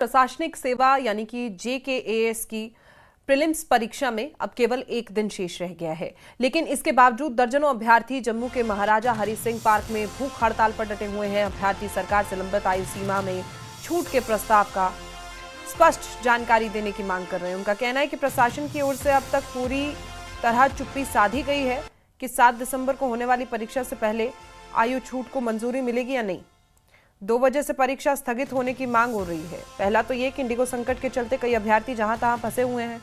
प्रशासनिक सेवा यानी कि JKAS की प्रीलिम्स परीक्षा में अब केवल एक दिन शेष रह गया है, लेकिन इसके बावजूद दर्जनों अभ्यर्थी जम्मू के महाराजा हरि सिंह पार्क में भूख हड़ताल पर डटे हुए हैं। अभ्यर्थी सरकार से लंबित आयु सीमा में छूट के प्रस्ताव का स्पष्ट जानकारी देने की मांग कर रहे हैं। उनका कहना है कि प्रशासन की ओर से अब तक पूरी तरह चुप्पी साधी गई है कि 7 दिसंबर को होने वाली परीक्षा से पहले आयु छूट को मंजूरी मिलेगी या नहीं। 2 वजह से परीक्षा स्थगित होने की मांग हो रही है। पहला तो ये कि इंडिगो संकट के चलते कई अभ्यर्थी जहां तहां फंसे हुए हैं,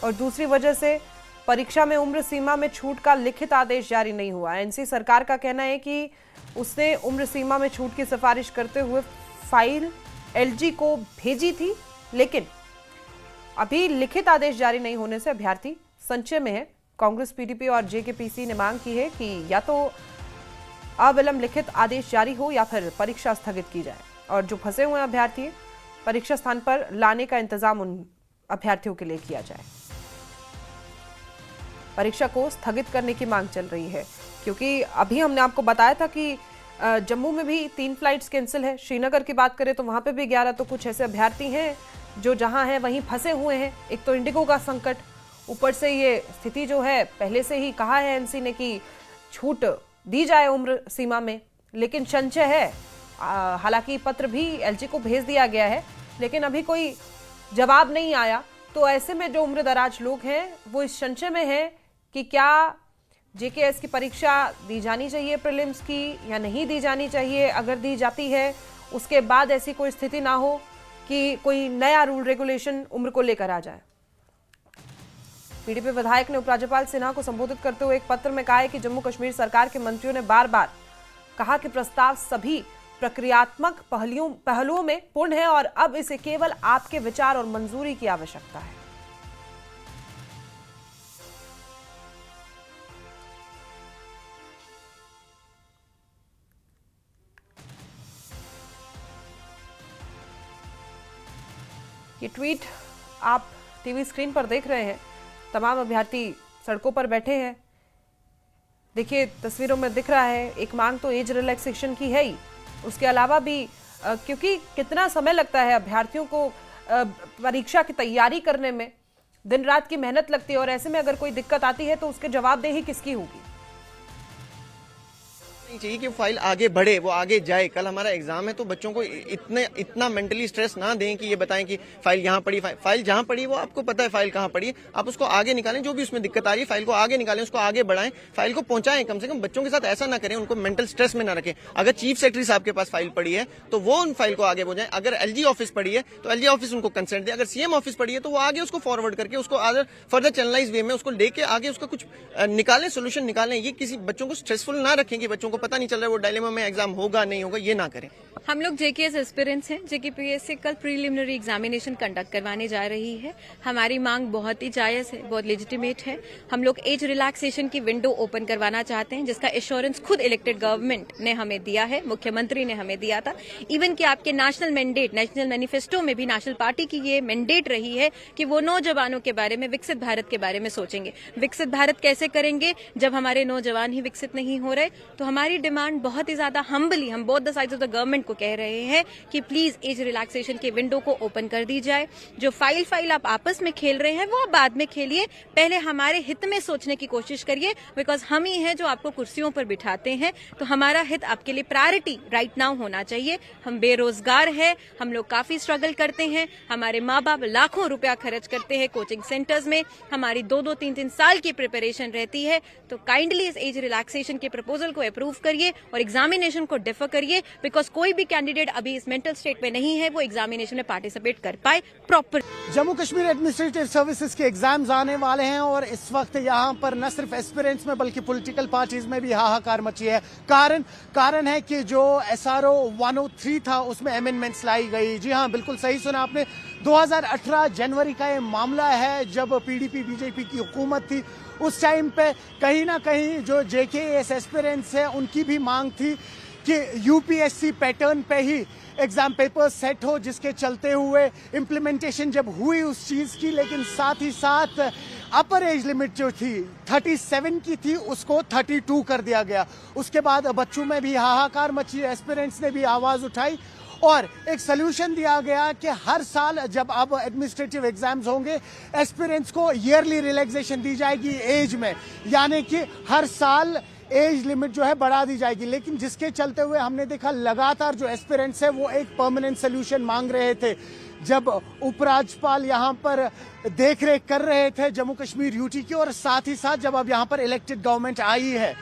और दूसरी वजह से परीक्षा में उम्र सीमा में छूट का लिखित आदेश जारी नहीं हुआ। एनसी सरकार का कहना है कि उसने उम्र सीमा में छूट की सिफारिश करते हुए फाइल LG को भेजी थी, लेकिन अभी लिखित आदेश जारी नहीं होने से अभ्यर्थी संशय में है। कांग्रेस, PDP और JKPC ने मांग की है कि या तो अविलंब लिखित आदेश जारी हो या फिर परीक्षा स्थगित की जाए, और जो फंसे हुए अभ्यर्थी परीक्षा स्थान पर लाने का इंतजाम उन अभ्यर्थियों के लिए किया जाए। परीक्षा को स्थगित करने की मांग चल रही है, क्योंकि अभी हमने आपको बताया था कि जम्मू में भी 3 फ्लाइट्स कैंसिल है। श्रीनगर की बात करें तो वहां पे भी 11, तो कुछ ऐसे अभ्यर्थी हैं जो जहां हैं वहीं फंसे हुए हैं। एक तो इंडिगो का संकट, ऊपर से ये स्थिति जो है, पहले से ही कहा है एनसी ने कि छूट दी जाए उम्र सीमा में, लेकिन संशय है। हालांकि पत्र भी LG को भेज दिया गया है, लेकिन अभी कोई जवाब नहीं आया। तो ऐसे में जो उम्र दराज लोग हैं वो इस संशय में है कि क्या JKAS की परीक्षा दी जानी चाहिए प्रीलिम्स की या नहीं दी जानी चाहिए। अगर दी जाती है उसके बाद ऐसी कोई स्थिति ना हो कि कोई नया रूल रेगुलेशन उम्र को लेकर आ जाए। PDP विधायक ने उपराज्यपाल सिन्हा को संबोधित करते हुए एक पत्र में कहा है कि जम्मू कश्मीर सरकार के मंत्रियों ने बार बार कहा कि प्रस्ताव सभी प्रक्रियात्मक पहलुओं में पूर्ण है और अब इसे केवल आपके विचार और मंजूरी की आवश्यकता है। ये ट्वीट आप टीवी स्क्रीन पर देख रहे हैं। तमाम अभ्यर्थी सड़कों पर बैठे हैं। देखिए तस्वीरों में दिख रहा है, एक मांग तो एज रिलैक्सेशन की है ही, उसके अलावा भी क्योंकि कितना समय लगता है अभ्यर्थियों को परीक्षा की तैयारी करने में, दिन रात की मेहनत लगती है, और ऐसे में अगर कोई दिक्कत आती है तो उसके जवाबदेही किसकी होगी। चाहिए कि फाइल आगे बढ़े, वो आगे जाए। कल हमारा एग्जाम है तो बच्चों को इतना मेंटली स्ट्रेस ना दें कि ये बताएं कि फाइल यहाँ पड़ी, फाइल जहाँ पड़ी वो आपको पता है फाइल कहाँ पड़ी है, आप उसको आगे निकालें। जो भी उसमें दिक्कत आ रही है फाइल को आगे निकालें, उसको आगे बढ़ाएं, फाइल को पहुंचाएं। कम से कम बच्चों के साथ ऐसा ना करें, उनको मेंटल स्ट्रेस में ना रखें। अगर चीफ सेक्रेटरी साहब के पास फाइल पड़ी है तो वो उन फाइल को आगे पहुंचाएं। अगर LG ऑफिस पड़ी है तो LG ऑफिस उनको कंसेंट दे। अगर CM ऑफिस पड़ी है तो वो आगे उसको फॉरवर्ड करके उसको फर्दर चैनलाइज वे में उसको लेके आगे उसका कुछ निकालें, सोल्यूशन निकालें। ये किसी बच्चों को स्ट्रेसफुल ना रखें कि बच्चों को पता नहीं चल रहा है वो डायलेमा में एग्जाम होगा नहीं होगा, ये ना करें। हम लोग JKAS एस्पिरेंट्स हैं। JKPS से कल प्रीलिमिनरी एग्जामिनेशन कंडक्ट करवाने जा रही है। हमारी मांग बहुत ही जायज है, बहुत लेजिटिमेट है। हम लोग एज रिलैक्सेशन की विंडो ओपन करवाना चाहते हैं, जिसका एश्योरेंस खुद इलेक्टेड गवर्नमेंट ने हमें दिया है, मुख्यमंत्री ने हमें दिया था। इवन कि आपके नेशनल मैंडेट, नेशनल मैनिफेस्टो में भी नेशनल पार्टी की ये मैंडेट रही है कि वो नौजवानों के बारे में, विकसित भारत के बारे में सोचेंगे। विकसित भारत कैसे करेंगे जब हमारे नौजवान ही विकसित नहीं हो रहे। तो हमारी डिमांड बहुत ही ज्यादा हम्बली, हम both the sides of the government को कह रहे हैं कि प्लीज एज रिलैक्सेशन के विंडो को ओपन कर दी जाए। जो फाइल आप आपस में खेल रहे हैं वो आप बाद में खेलिए, पहले हमारे हित में सोचने की कोशिश करिए, बिकॉज हम ही हैं जो आपको कुर्सियों पर बिठाते हैं। तो हमारा हित आपके लिए प्रायोरिटी राइट नाउ होना चाहिए। हम बेरोजगार हैं, हम लोग काफी स्ट्रगल करते हैं, हमारे माँ बाप लाखों रुपया खर्च करते हैं कोचिंग सेंटर्स में, हमारी 2-2, 3-3 साल की प्रिपरेशन रहती है। तो काइंडली इस एज रिलैक्सेशन के प्रपोजल को अप्रूव करिए और एग्जामिनेशन को डिफर करिए, बिकॉज कोई भी कैंडिडेट अभी इस मेंटल स्टेट में नहीं है वो एग्जामिनेशन में पार्टिसिपेट कर पाए proper. Jammu Kashmir administrative services के एग्जाम्स आने वाले हैं और इस वक्त यहाँ पर न सिर्फ एस्पिरेंट्स में बल्कि पॉलिटिकल पार्टीज में भी हाहाकार मची है। कारण है कि जो SRO 103 था उसमें अमेंडमेंट्स लाई गई। जी हाँ, बिल्कुल सही सुना आपने। 2018 जनवरी का ये मामला है, जब PDP BJP की हुकूमत थी। उस टाइम पे कहीं ना कहीं जो JKAS एस्पिरेंट्स है उनकी भी मांग थी कि UPSC पैटर्न पे ही एग्जाम पेपर सेट हो, जिसके चलते हुए इम्प्लीमेंटेशन जब हुई उस चीज की, लेकिन साथ ही साथ अपर एज लिमिट जो थी 37 की थी उसको 32 कर दिया गया। उसके बाद बच्चों में भी हाहाकार मची, एस्पिरेंट्स ने भी आवाज उठाई और एक सोल्यूशन दिया गया कि हर साल जब अब एडमिनिस्ट्रेटिव एग्जाम्स होंगे एस्पिरेंट्स को ईयरली रिलैक्सेशन दी जाएगी एज में, यानी कि हर साल एज लिमिट जो है बढ़ा दी जाएगी। लेकिन जिसके चलते हुए हमने देखा लगातार जो एस्पिरेंट्स है वो एक परमानेंट सोल्यूशन मांग रहे थे। जब उपराज्यपाल यहाँ पर देख रेख कर रहे थे जम्मू कश्मीर यूटी की, और साथ ही साथ जब अब यहाँ पर इलेक्टेड गवर्नमेंट आई है,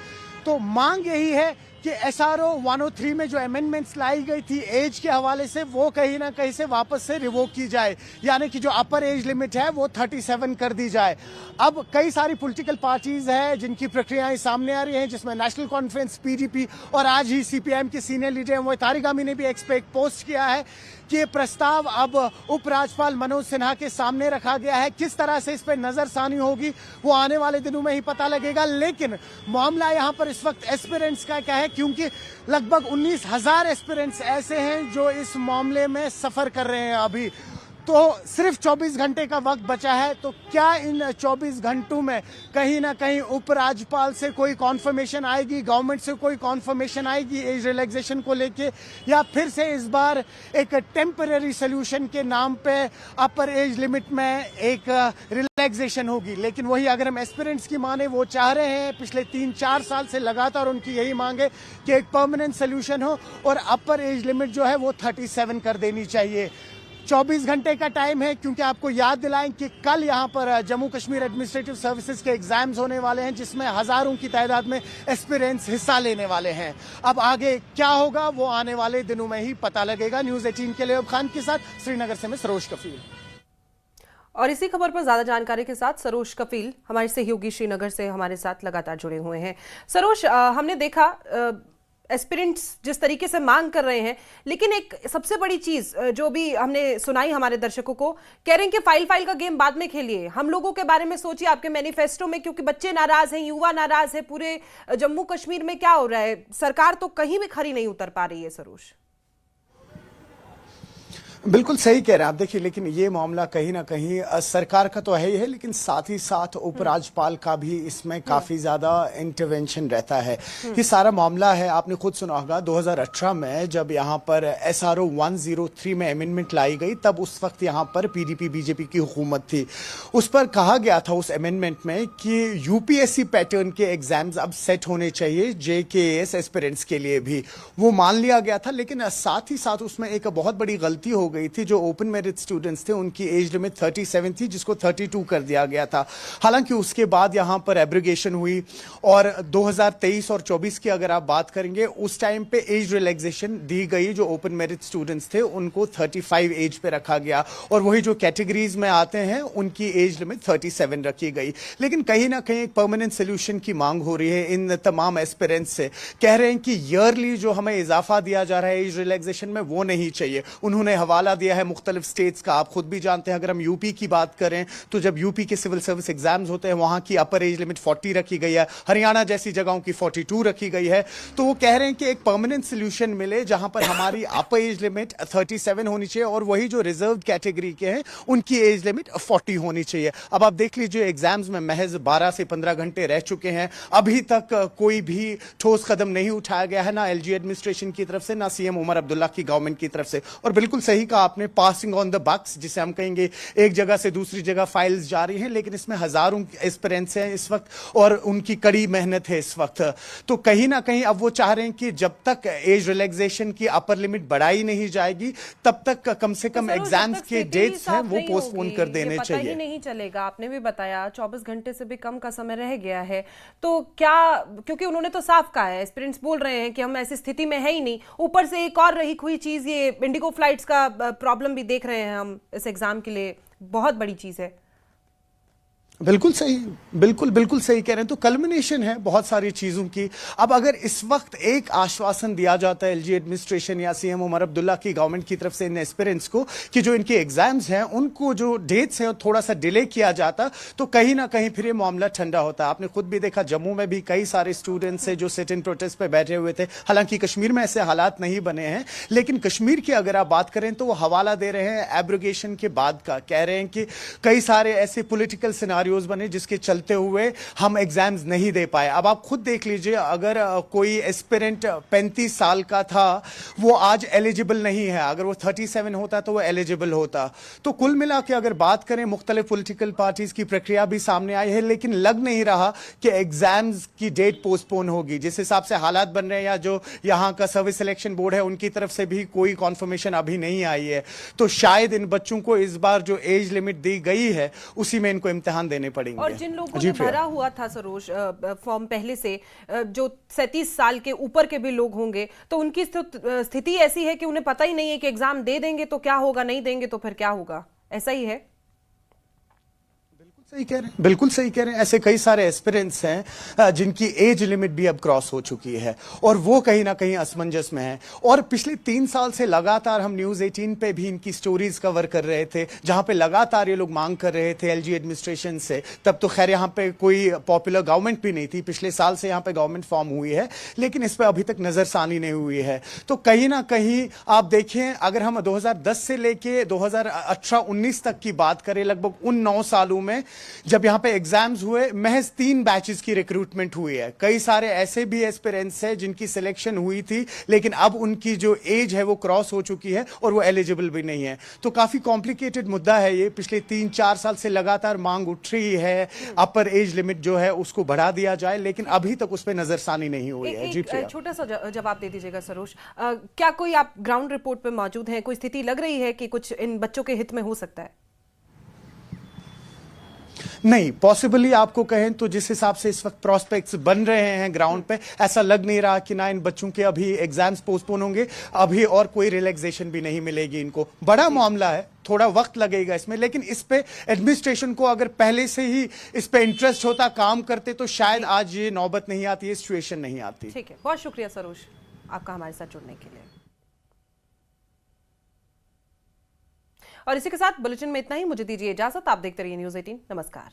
तो मांग यही है कि SRO 103 में जो अमेंडमेंट्स लाई गई थी एज के हवाले से वो कहीं ना कहीं से वापस से रिवोक की जाए, यानी कि जो अपर एज लिमिट है वो 37 कर दी जाए। अब कई सारी पॉलिटिकल पार्टीज हैं जिनकी प्रक्रियाएं सामने आ रही हैं, जिसमें नेशनल कॉन्फ्रेंस, PDP और आज ही CPIM के सीनियर लीडर वो तारिक आमी ने भी एक पोस्ट किया है कि ये प्रस्ताव अब उपराज्यपाल मनोज सिन्हा के सामने रखा गया है। किस तरह से इस पर नजरसानी होगी वो आने वाले दिनों में ही पता लगेगा। लेकिन मामला यहाँ पर इस वक्त एस्पिरेंट्स का क्या है, क्योंकि लगभग 19,000 एस्पिरेंट्स ऐसे हैं जो इस मामले में सफर कर रहे हैं अभी। तो सिर्फ 24 घंटे का वक्त बचा है, तो क्या इन 24 घंटों में कहीं ना कहीं उपराज्यपाल से कोई कॉन्फर्मेशन आएगी, गवर्नमेंट से कोई कॉन्फर्मेशन आएगी एज रिलैक्सेशन को लेके, या फिर से इस बार एक टेम्पररी सोल्यूशन के नाम पे अपर एज लिमिट में एक रिलैक्सेशन होगी। लेकिन वही अगर हम एस्पिरेंट्स की माने, वो चाह रहे हैं, पिछले 3-4 साल से लगातार उनकी यही मांग है कि एक परमानेंट सोल्यूशन हो और अपर एज लिमिट जो है वो 37 कर देनी चाहिए। 24 घंटे का टाइम है, क्योंकि आपको याद दिलाएं कि कल यहाँ पर जम्मू कश्मीर एडमिनिस्ट्रेटिव सर्विसेज के एग्जाम्स होने वाले हैं, जिसमें हजारों की तादाद में एस्पिरेंट्स हिस्सा लेने वाले हैं। अब आगे क्या होगा वो आने वाले दिनों में ही पता लगेगा। न्यूज़ 18 के लिए अब खान के साथ श्रीनगर से मैं सरोज कफील। और इसी खबर पर ज्यादा जानकारी के साथ सरोज कफील हमारे सहयोगी श्रीनगर से हमारे साथ लगातार जुड़े हुए हैं। सरोज, हमने देखा एस्पिरेंट्स जिस तरीके से मांग कर रहे हैं, लेकिन एक सबसे बड़ी चीज जो भी हमने सुनाई हमारे दर्शकों को, कह रहे हैं कि फाइल का गेम बाद में खेलिए, हम लोगों के बारे में सोचिए आपके मैनिफेस्टो में, क्योंकि बच्चे नाराज हैं, युवा नाराज है, पूरे जम्मू कश्मीर में क्या हो रहा है, सरकार तो कहीं भी खरी नहीं उतर पा रही है। सरोज, बिल्कुल सही कह रहे हैं आप। देखिए, लेकिन ये मामला कहीं ना कहीं सरकार का तो है ही है, लेकिन साथ ही साथ उपराज्यपाल का भी इसमें काफी ज्यादा इंटरवेंशन रहता है। ये सारा मामला है, आपने खुद सुना होगा 2018 में जब यहाँ पर SRO 103 में अमेंडमेंट लाई गई, तब उस वक्त यहाँ पर PDP BJP की हुकूमत थी। उस पर कहा गया था उस अमेंडमेंट में कि UPSC पैटर्न के एग्जाम्स अब सेट होने चाहिए JKAS एस्पिरेंट्स के लिए भी, वो मान लिया गया था। लेकिन साथ ही साथ उसमें एक बहुत बड़ी गलती हो गई थी। जो ओपन मेरिट स्टूडेंट्स थे उनकी एज लिमिट 37 थी, जिसको 32 कर दिया गया था। हालांकि उसके बाद यहां पर एब्रिगेशन हुई और 2023 और 24 की अगर आप बात करेंगे, उस टाइम पे एज रिलैक्सेशन दी गई। जो ओपन मेरिट स्टूडेंट्स थे उनको 35 एज पे रखा गया, और वही जो कैटेगरीज में आते हैं उनकी एज लिमिट 37 रखी गई। लेकिन कहीं ना कहीं एक परमानेंट सोल्यूशन की मांग हो रही है इन तमाम एस्पिरेंट्स से। कह रहे हैं कि ईयरली जो हमें इजाफा दिया जा रहा है एज रिलैक्सेशन में, वो नहीं चाहिए। उन्होंने हवाला दिया है मुख्तलिफ स्टेट्स का, आप खुद भी जानते हैं। अगर हम यूपी की बात करें तो जब यूपी के सिविल सर्विस एग्जाम्स होते हैं, वहां की अपर एज लिमिट 40 रखी गई है, हरियाणा जैसी जगहों की 42 रखी गई है। तो वो कह रहे हैं कि एक परमानेंट सोल्यूशन मिले जहां पर हमारी अपर एज लिमिट 37 होनी चाहिए, और वही जो रिजर्व कैटेगरी के हैं उनकी एज लिमिट 40 होनी चाहिए। अब आप देख लीजिए, एग्जाम्स में महज 12 से 15 घंटे रह चुके हैं, अभी तक कोई भी ठोस कदम नहीं उठाया गया है, ना LG एडमिनिस्ट्रेशन की तरफ से, ना CM उमर अब्दुल्ला की गवर्नमेंट की तरफ से। और बिल्कुल सही कहा आपने, पासिंग ऑन द बक्स जिसे हम कहेंगे, एक जगह से दूसरी जगह फाइल्स जारी हैं, लेकिन इसमें हजारों एस्पिरेंट्स हैं इस वक्त और उनकी कड़ी मेहनत है इस वक्त। तो कहीं ना कहीं अब वो चाह रहे हैं कि जब तक एज रिलैक्सेशन की अपर लिमिट बढ़ाई नहीं जाएगी, तब तक कम से कम एग्जाम्स के डेट्स हैं वो पोस्टपोन कर देने चाहिए। पता ही नहीं चलेगा, आपने भी बताया 24 घंटे से भी कम का समय रह गया है, तो क्या, क्योंकि उन्होंने तो साफ कहा है, एस्पिरेंट्स बोल रहे हैं कि हम ऐसी स्थिति में है ही नहीं, ऊपर से एक और रही हुई चीज, ये इंडिगो फ्लाइट्स का प्रॉब्लम भी देख रहे हैं हम इस एग्जाम के लिए, बहुत बड़ी चीज है। बिल्कुल सही, बिल्कुल सही कह रहे हैं। तो कल्मिनेशन है बहुत सारी चीजों की। अब अगर इस वक्त एक आश्वासन दिया जाता है LG एडमिनिस्ट्रेशन या CM उमर अब्दुल्ला की गवर्नमेंट की तरफ से इन एस्पिरेंट्स को कि जो इनके एग्जाम्स हैं उनको जो डेट्स हैं थोड़ा सा डिले किया जाता, तो कहीं ना कहीं फिर ये मामला ठंडा होता। आपने खुद भी देखा, जम्मू में भी कई सारे स्टूडेंट्स हैं जो सिट इन प्रोटेस्ट पे बैठे हुए थे। हालांकि कश्मीर में ऐसे हालात नहीं बने हैं, लेकिन कश्मीर की अगर आप बात करें तो वो हवाला दे रहे हैं एब्रोगेशन के बाद का। कह रहे हैं कि कई सारे ऐसे पॉलिटिकल सिनारियो सिनारियोज बने जिसके चलते हुए हम एग्जाम्स नहीं दे पाए। अब आप खुद देख लीजिए, अगर कोई एस्पिरेंट 35 साल का था वो आज एलिजिबल नहीं है, अगर वो 37 होता तो वो एलिजिबल होता। तो कुल मिला के अगर बात करें, मुख्तलिफ पॉलिटिकल पार्टीज की प्रक्रिया भी सामने आई है, लेकिन लग नहीं रहा कि एग्जाम्स की डेट पोस्टपोन होगी। जिस हिसाब से हालात बन रहे हैं, या जो यहाँ का सर्विस सिलेक्शन बोर्ड है उनकी तरफ से भी कोई कॉन्फर्मेशन अभी नहीं आई है, तो शायद इन बच्चों को इस बार जो एज लिमिट दी गई है उसी में इनको इम्तिहान देने पड़ेंगे। और जिन लोगों ने भरा हुआ था सरोज फॉर्म पहले से, जो 37 साल के ऊपर के भी लोग होंगे, तो उनकी स्थिति ऐसी है कि उन्हें पता ही नहीं है कि एग्जाम दे देंगे तो क्या होगा, नहीं देंगे तो फिर क्या होगा। ऐसा ही है। सही कह रहे हैं, बिल्कुल सही कह रहे हैं। ऐसे कई सारे एस्पिरेंट्स हैं जिनकी एज लिमिट भी अब क्रॉस हो चुकी है और वो कहीं ना कहीं असमंजस में है। और पिछले 3 साल से लगातार हम न्यूज़ 18 पे भी इनकी स्टोरीज कवर कर रहे थे, जहां पे लगातार ये लोग मांग कर रहे थे एलजी एडमिनिस्ट्रेशन से। तब तो खैर यहाँ पे कोई पॉपुलर गवर्नमेंट भी नहीं थी, पिछले साल से यहाँ पे गवर्नमेंट फॉर्म हुई है, लेकिन इस पर अभी तक नजरसानी नहीं हुई है। तो कहीं ना कहीं आप देखें, अगर हम 2010 से लेके 2018-19 तक की बात करें, लगभग उन 9 सालों में जब यहां पे एग्जाम्स हुए, महज 3 बैचेस की रिक्रूटमेंट हुई है। कई सारे ऐसे भी एस्पिरेंट्स हैं जिनकी सिलेक्शन हुई थी, लेकिन अब उनकी जो एज है वो क्रॉस हो चुकी है और वो एलिजिबल भी नहीं है। तो काफी कॉम्प्लिकेटेड मुद्दा है ये। पिछले 3-4 साल से लगातार मांग उठ रही है अपर एज लिमिट जो है उसको बढ़ा दिया जाए, लेकिन अभी तक उस पर नजरसानी नहीं हुई है। जी छोटा सा जवाब दे दीजिएगा सरोज, क्या कोई आप ग्राउंड रिपोर्ट पे मौजूद हैं, कोई स्थिति लग रही है कि कुछ इन बच्चों के हित में हो सकता है? नहीं, पॉसिबली आपको कहें तो जिस हिसाब से इस वक्त प्रोस्पेक्ट्स बन रहे हैं ग्राउंड पे, ऐसा लग नहीं रहा कि ना इन बच्चों के अभी एग्जाम्स पोस्टपोन होंगे, अभी और कोई रिलैक्सेशन भी नहीं मिलेगी इनको। बड़ा मामला है, थोड़ा वक्त लगेगा इसमें, लेकिन इस पे एडमिनिस्ट्रेशन को अगर पहले से ही इस पे इंटरेस्ट होता, काम करते, तो शायद आज ये नौबत नहीं आती, ये सिचुएशन नहीं आती। ठीक है, बहुत शुक्रिया सरोज आपका हमारे साथ जुड़ने के लिए। और इसी के साथ बुलेटिन में इतना ही। मुझे दीजिए इजाजत। आप देखते रहिए न्यूज़ 18। नमस्कार।